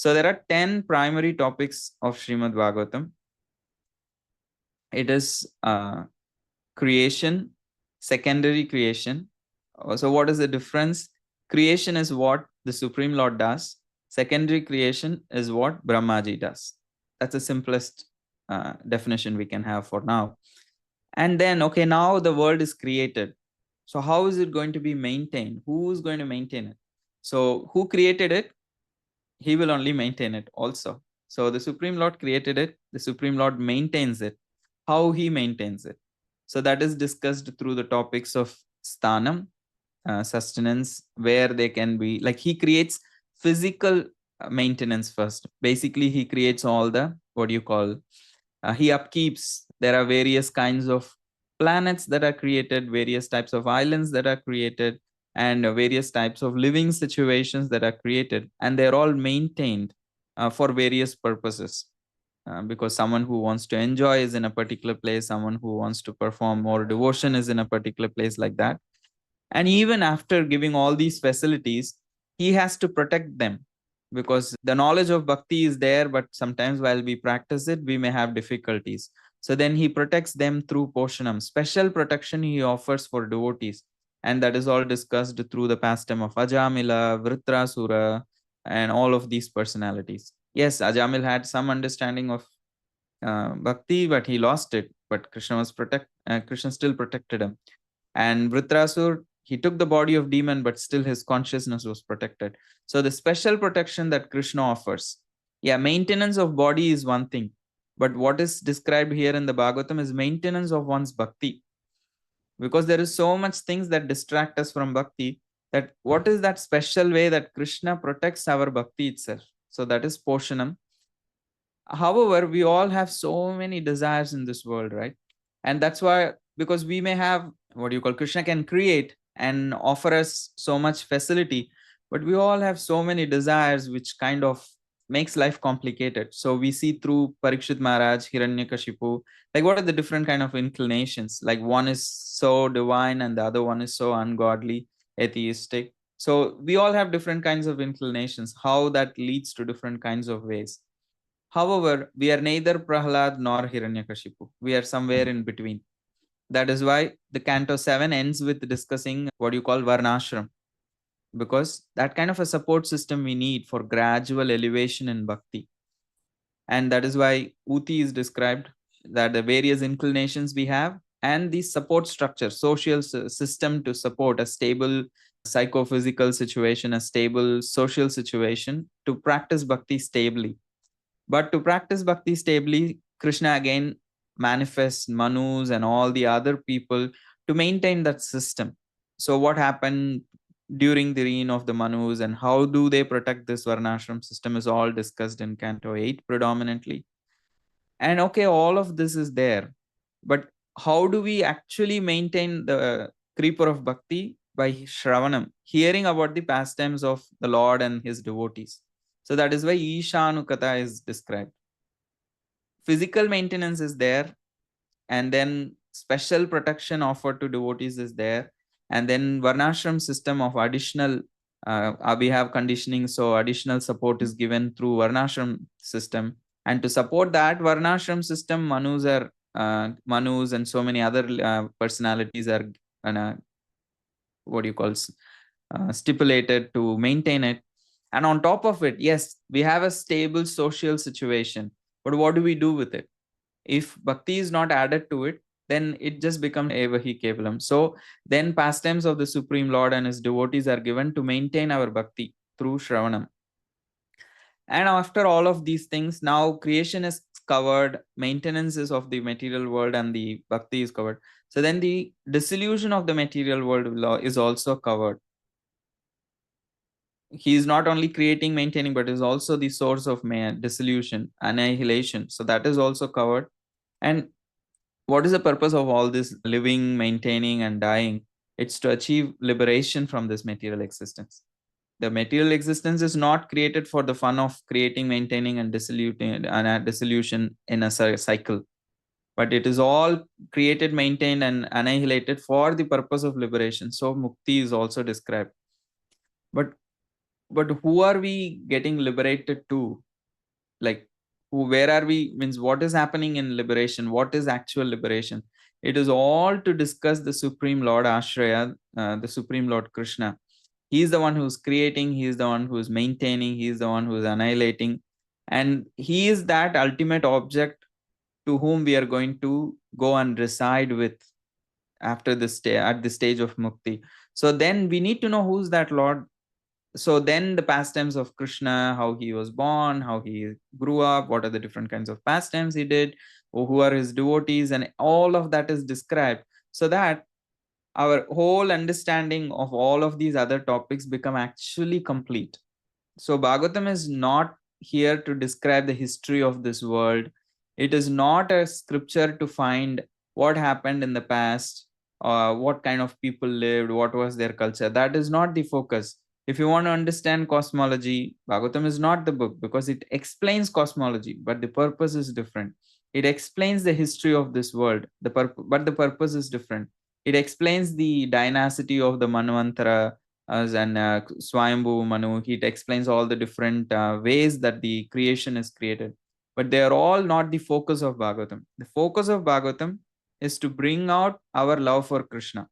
So there are 10 primary topics of Srimad Bhagavatam. It is creation, secondary creation. So what is the difference? Creation is what the Supreme Lord does. Secondary creation is what Brahmaji does. That's the simplest definition we can have for now. And then, okay, now the world is created. So how is it going to be maintained? Who is going to maintain it? So who created it? He will only maintain it also. So the Supreme Lord created it. The Supreme Lord maintains it. How he maintains it. So that is discussed through the topics of sthanam, sustenance, where they can be, like he creates physical maintenance first. Basically, he creates all the, what do you call, he upkeeps. There are various kinds of planets that are created, various types of islands that are created, and various types of living situations that are created, and they're all maintained for various purposes. Because someone who wants to enjoy is in a particular place, someone who wants to perform more devotion is in a particular place, like that. And even after giving all these facilities, he has to protect them, because the knowledge of bhakti is there, but sometimes while we practice it, we may have difficulties. So then he protects them through poshanam. Special protection he offers for devotees. And that is all discussed through the pastime of Ajamila, Vritrasura, and all of these personalities. Yes, Ajamil had some understanding of bhakti, but he lost it. But Krishna still protected him. And Vritrasur, he took the body of demon, but still his consciousness was protected. So the special protection that Krishna offers, yeah, maintenance of body is one thing, but what is described here in the Bhagavatam is maintenance of one's bhakti, because there is so much things that distract us from bhakti. That what is that special way that Krishna protects our bhakti itself? So that is poshanam. However, we all have so many desires in this world, right? And that's why, because we may have, what do you call, Krishna can create and offer us so much facility, but we all have so many desires, which kind of makes life complicated. So we see through Parikshit Maharaj, Hiranyakashipu, like what are the different kind of inclinations? Like one is so divine and the other one is so ungodly, atheistic. So we all have different kinds of inclinations, how that leads to different kinds of ways. However, we are neither Prahlad nor Hiranyakashipu. We are somewhere in between. That is why the Canto 7 ends with discussing what you call Varnashram, because that kind of a support system we need for gradual elevation in bhakti. And that is why Uti is described, that the various inclinations we have and the support structure, social system to support a stable psychophysical situation, a stable social situation to practice bhakti stably. But to practice bhakti stably, Krishna again manifests Manus and all the other people to maintain that system. So what happened during the reign of the Manus and how do they protect this Varnashram system is all discussed in Canto 8 predominantly. And okay, all of this is there. But how do we actually maintain the creeper of bhakti? By Shravanam, hearing about the pastimes of the Lord and his devotees. So that is why Ishanukata is described. Physical maintenance is there, and then special protection offered to devotees is there, and then Varnashram system of additional, we have conditioning, so additional support is given through Varnashram system. And to support that Varnashram system, Manus and so many other personalities are what do you call, stipulated to maintain it. And on top of it, yes, we have a stable social situation, but what do we do with it? If bhakti is not added to it, then it just becomes evahi kevalam. So then pastimes of the Supreme Lord and his devotees are given to maintain our bhakti through Shravanam. And after all of these things, now creation is covered, maintenance is of the material world, and the bhakti is covered. So then the dissolution of the material world is also covered. He is not only creating, maintaining, but is also the source of dissolution, annihilation. So that is also covered. And what is the purpose of all this living, maintaining, and dying? It's to achieve liberation from this material existence. The material existence is not created for the fun of creating, maintaining, and dissolution in a cycle, but it is all created, maintained, and annihilated for the purpose of liberation. So mukti is also described. But But who are we getting liberated to? Like, where are we, means what is happening in liberation? What is actual liberation? It is all to discuss the Supreme Lord Ashraya, the Supreme Lord Krishna. He is the one who's creating, he is the one who's maintaining, he is the one who's annihilating, and he is that ultimate object to whom we are going to go and reside with after this at the stage of mukti. So then we need to know who's that Lord. So then the pastimes of Krishna, how he was born, how he grew up, what are the different kinds of pastimes he did, or who are his devotees, and all of that is described, so that our whole understanding of all of these other topics become actually complete. So Bhagavatam is not here to describe the history of this world. It is not a scripture to find what happened in the past, what kind of people lived, what was their culture. That is not the focus. If you want to understand cosmology, Bhagavatam is not the book, because it explains cosmology, but the purpose is different. It explains the history of this world, but the purpose is different. It explains the dynasty of the Manvantara, and Swayambhu Manu. He explains all the different ways that the creation is created. But they are all not the focus of Bhagavatam. The focus of Bhagavatam is to bring out our love for Krishna,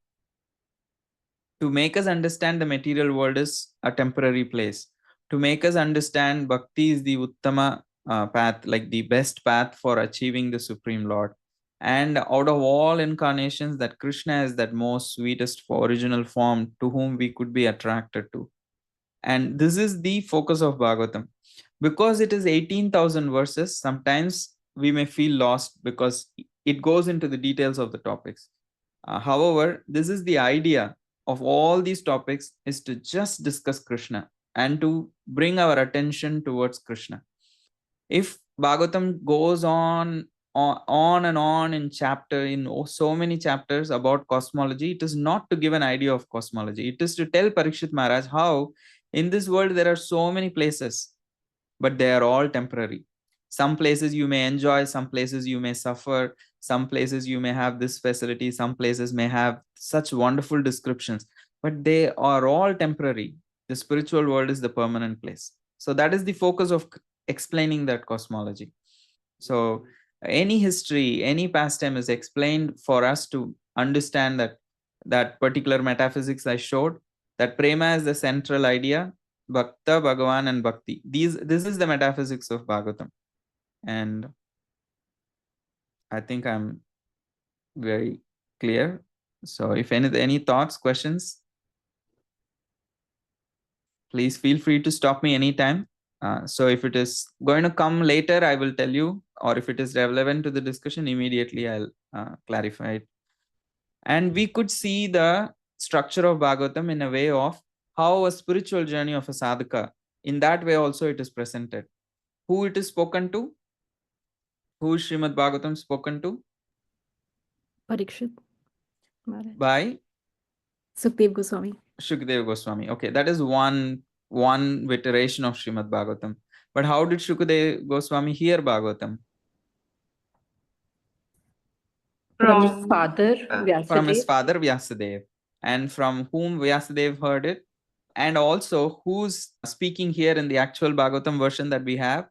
to make us understand the material world is a temporary place, to make us understand bhakti is the uttama path, like the best path for achieving the Supreme Lord. And out of all incarnations, that Krishna is that most sweetest original form to whom we could be attracted to. And this is the focus of Bhagavatam. Because it is 18,000 verses, sometimes we may feel lost because it goes into the details of the topics. However, this is the idea of all these topics, is to just discuss Krishna and to bring our attention towards Krishna. If Bhagavatam goes on and on in so many chapters about cosmology, it is not to give an idea of cosmology. It is to tell Parikshit Maharaj how in this world there are so many places, but they are all temporary. Some places you may enjoy, some places you may suffer, some places you may have this facility, some places may have such wonderful descriptions, but they are all temporary. The spiritual world is the permanent place. So that is the focus of explaining that cosmology. So any history, any pastime is explained for us to understand that particular metaphysics I showed, that prema is the central idea, Bhakta, Bhagavan, and Bhakti. This is the metaphysics of Bhagavatam. And I think I'm very clear. So if any thoughts, questions, please feel free to stop me anytime. So if it is going to come later, I will tell you, or if it is relevant to the discussion, immediately I'll clarify it. And we could see the structure of Bhagavatam in a way of how a spiritual journey of a sadhaka, in that way also it is presented. Who it is spoken to? Who is Srimad Bhagavatam spoken to? Parikshit Maharaj. By Sukhdev Goswami. Shukdev Goswami. Okay, that is one iteration of Srimad Bhagavatam. But how did Shukdev Goswami hear Bhagavatam? From his father, From his Vyasadeva. father Vyasadeva. And from whom Vyasadeva heard it? And also, who's speaking here in the actual Bhagavatam version that we have?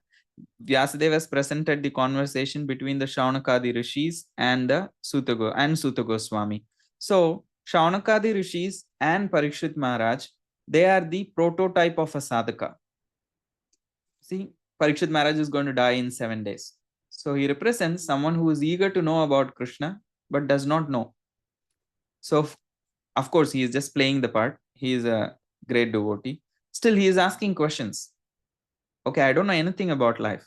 Vyasadeva has presented the conversation between the Shaunakadi rishis and the Suta Goswami. So, Shaunakadi rishis and Parikshit Maharaj, they are the prototype of a sadhaka. See, Parikshit Maharaj is going to die in 7 days. So, he represents someone who is eager to know about Krishna but does not know. So, of course, he is just playing the part. He is a great devotee. Still, he is asking questions. Okay, I don't know anything about life.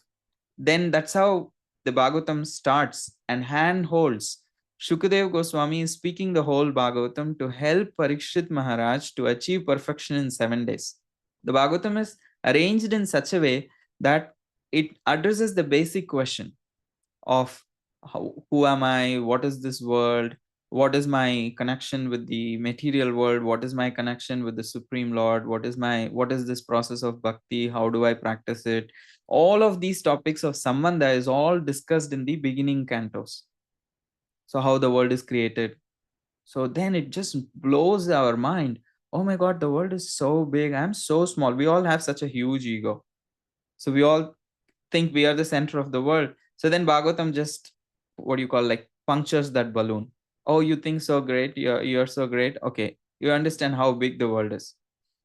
Then that's how the Bhagavatam starts and handholds. Shukadev Goswami is speaking the whole Bhagavatam to help Parikshit Maharaj to achieve perfection in 7 days. The Bhagavatam is arranged in such a way that it addresses the basic question of who am I, what is this world, what is my connection with the material world, what is my connection with the Supreme Lord, what is this process of bhakti, how do I practice it. All of these topics of sambandha is all discussed in the beginning cantos. So how the world is created. So then it just blows our mind. oh my God, the world is so big. I'm so small. We all have such a huge ego. So we all think we are the center of the world. So then Bhagavatam just, what do you call, like punctures that balloon. Oh, you think so great. You're so great. Okay. You understand how big the world is.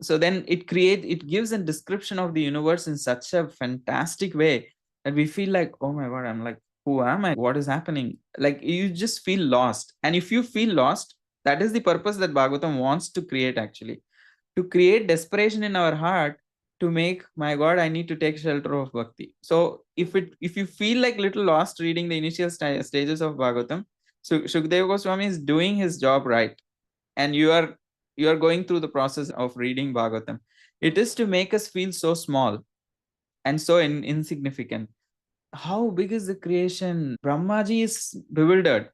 So then it gives a description of the universe in such a fantastic way that we feel like, oh my God, I'm like, who am I? What is happening? Like you just feel lost. And if you feel lost, that is the purpose that Bhagavatam wants to create, actually, to create desperation in our heart, to make, my God, I need to take shelter of bhakti. So if you feel like little lost reading the initial stages of Bhagavatam, so Shukadeva Goswami is doing his job right, and you are going through the process of reading Bhagavatam. It is to make us feel so small and so insignificant. How big is the creation? Brahmaji is bewildered,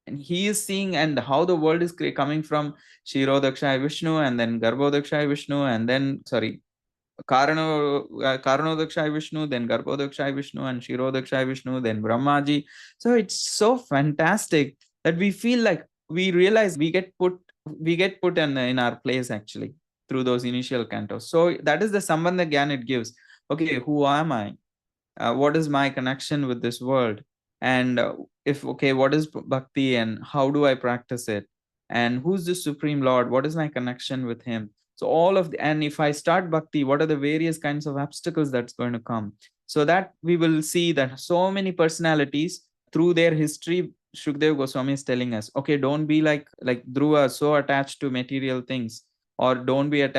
and he is seeing and how the world is coming from Shirodakshaya Vishnu, and then Garbhodakshaya Vishnu, and then sorry, Karanodakshaya Vishnu, then Garbhodakshaya Vishnu, and Shirodakshaya Vishnu, then Brahmaji. So it's so fantastic that we feel like we realize we get put in our place, actually, through those initial cantos. So that is the Sambandha Gyan it gives. Okay, who am I? What is my connection with this world? And if okay, what is bhakti and how do I practice it? And who's the Supreme Lord? What is my connection with him? So all of the, and if I start bhakti, what are the various kinds of obstacles that's going to come? So that we will see that so many personalities through their history, Shukdev Goswami is telling us, okay, don't be like Dhruva, so attached to material things, or don't be like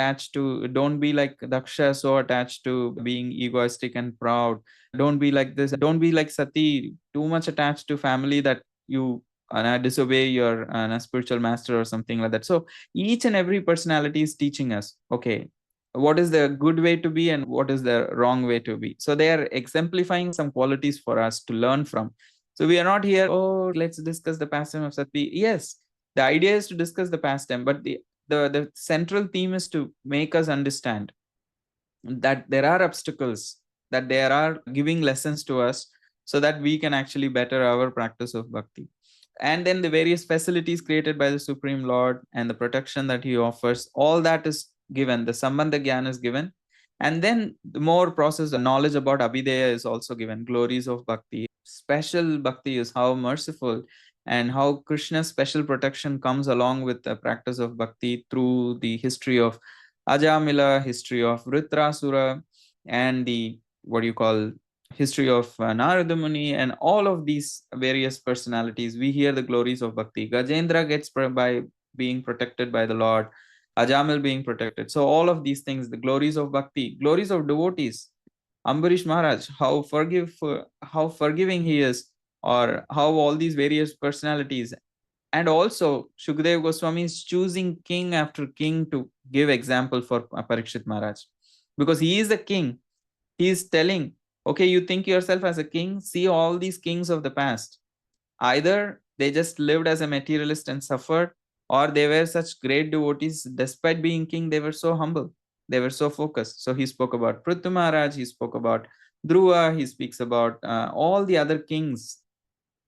Daksha, so attached to being egoistic and proud. Don't be like this. Don't be like Sati, too much attached to family that you disobey your spiritual master or something like that. So each and every personality is teaching us, okay, what is the good way to be and what is the wrong way to be. So they are exemplifying some qualities for us to learn from. So we are not here, oh, let's discuss the pastime of Sati. Yes, the idea is to discuss the pastime, but the central theme is to make us understand that there are obstacles, that there are giving lessons to us, so that we can actually better our practice of bhakti. And then the various facilities created by the Supreme Lord and the protection that he offers, all that is given. The Sambandha Gyan is given. And then the more process knowledge about Abhideya is also given. Glories of bhakti. Special bhakti is how merciful, and how Krishna's special protection comes along with the practice of bhakti through the history of Ajamila, history of Vritrasura, and the, what do you call, history of Narada Muni, and all of these various personalities. We hear the glories of bhakti. Gajendra gets by being protected by the Lord, Ajamil being protected. So all of these things, the glories of bhakti, glories of devotees. Ambarish Maharaj, how forgiving he is, or how all these various personalities. And also Shukdev Goswami is choosing king after king to give example for Parikshit Maharaj, because he is a king. He is telling, okay, you think yourself as a king, see all these kings of the past. Either they just lived as a materialist and suffered, or they were such great devotees. Despite being king, they were so humble, they were so focused. So he spoke about Prithu Maharaj, he spoke about Dhruva, he speaks about all the other kings,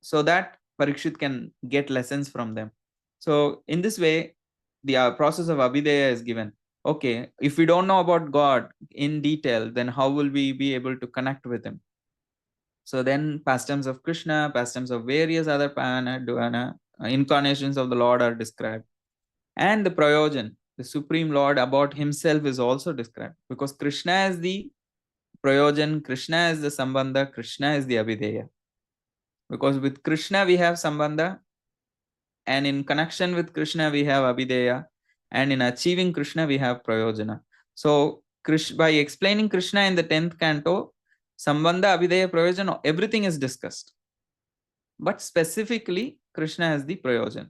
so that Parikshit can get lessons from them. So in this way, the process of Abhideya is given. Okay, if we don't know about God in detail, then how will we be able to connect with him? So then pastimes of Krishna, pastimes of various other incarnations of the Lord are described. And the Prayojan, the Supreme Lord about himself, is also described, because Krishna is the Prayojan, Krishna is the Sambandha, Krishna is the Abhideya. Because with Krishna we have Sambandha, and in connection with Krishna we have Abhideya, and in achieving Krishna we have Prayojana. So by explaining Krishna in the 10th canto, Sambandha, Abhideya, Prayojana, everything is discussed, but specifically Krishna as the Prayojan.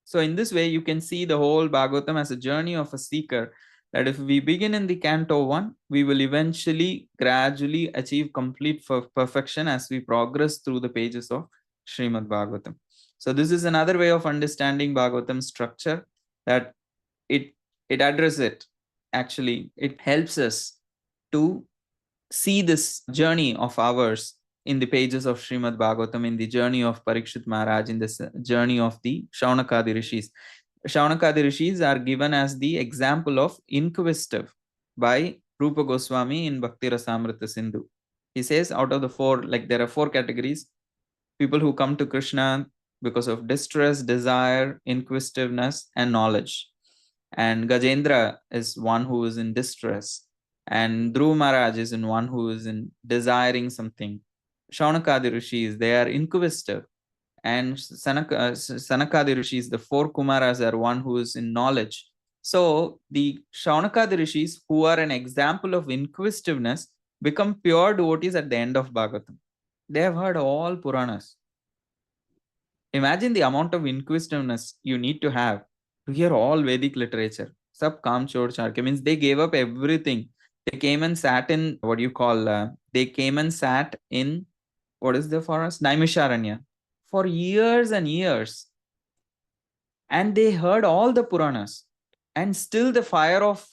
So in this way you can see the whole Bhagavatam as a journey of a seeker, that if we begin in the canto 1, we will eventually gradually achieve complete perfection as we progress through the pages of Srimad Bhagavatam. So this is another way of understanding Bhagavatam structure, that it addresses it. Actually, it helps us to see this journey of ours in the pages of Srimad Bhagavatam, in the journey of Parikshit Maharaj, in this journey of the Shaunakadi Rishis. Shaunakadi rishis are given as the example of inquisitive by Rupa Goswami in Bhakti Rasamrita Sindhu. He says out of the four, like there are four categories: people who come to Krishna because of distress, desire, inquisitiveness, and knowledge. And Gajendra is one who is in distress, and Dhruv Maharaj is in one who is in desiring something. Shaunakadi rishis, they are inquisitive, and Sanakadi rishis, the four Kumaras, are one who is in knowledge. So the Shaunakadi rishis, who are an example of inquisitiveness, become pure devotees at the end of Bhagavatam. They have heard all Puranas. Imagine the amount of inquisitiveness you need to have to hear all Vedic literature. Sab Kam Chor Charke means they gave up everything. They came and sat in what do you call? They came and sat in what is the forest? Naimisharanya for years and years, and they heard all the Puranas, and still the fire of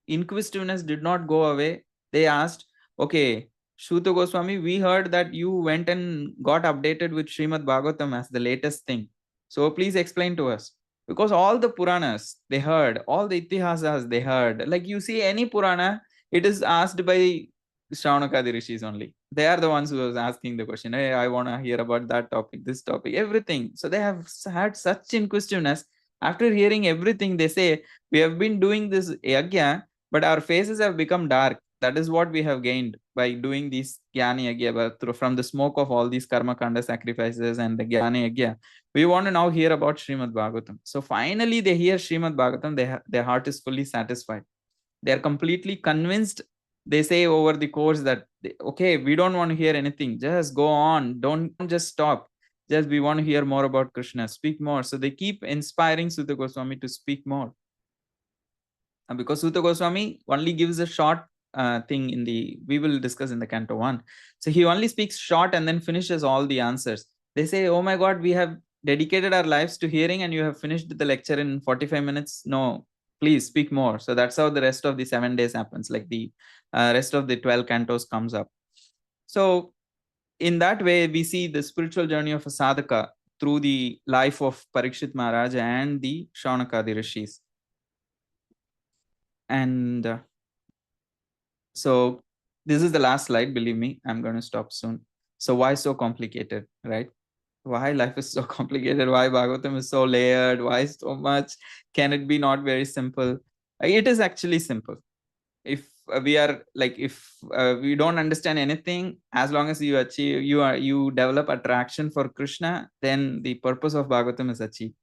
inquisitiveness did not go away. They asked, okay, Shuta Goswami, we heard that you went and got updated with Srimad Bhagavatam as the latest thing. So please explain to us. Because all the Puranas they heard, all the Itihasas they heard. Like you see any Purana, it is asked by Shravanakadi rishis only. They are the ones who was asking the question. Hey, I want to hear about that topic, this topic, everything. So they have had such inquisitiveness. After hearing everything, they say, we have been doing this yajna, but our faces have become dark. That is what we have gained by doing these Jnani Yagya, from the smoke of all these Karma Kanda sacrifices and the Jnani Yagya. We want to now hear about Srimad Bhagavatam. So finally, they hear Srimad Bhagavatam, their heart is fully satisfied. They are completely convinced. They say over the course that, okay, we don't want to hear anything. Just go on. Don't just stop. Just we want to hear more about Krishna. Speak more. So they keep inspiring Sutta Goswami to speak more. Because Sutta Goswami only gives a short thing in the, we will discuss in the Canto 1. So he only speaks short and then finishes all the answers. They say, oh my God, we have dedicated our lives to hearing and you have finished the lecture in 45 minutes. No, please speak more. So that's how the rest of the 7 days happens. Like the rest of the 12 cantos comes up. So in that way, we see the spiritual journey of a sadhaka through the life of Parikshit Maharaj and the Shaunakadi rishis. And so this is the last slide. Believe me, I'm going to stop soon. So why so complicated, right? Why life is so complicated? Why Bhagavatam is so layered? Why so much? Can it be not very simple? It is actually simple. If we are like, if we don't understand anything, as long as you achieve, you develop attraction for Krishna, then the purpose of Bhagavatam is achieved.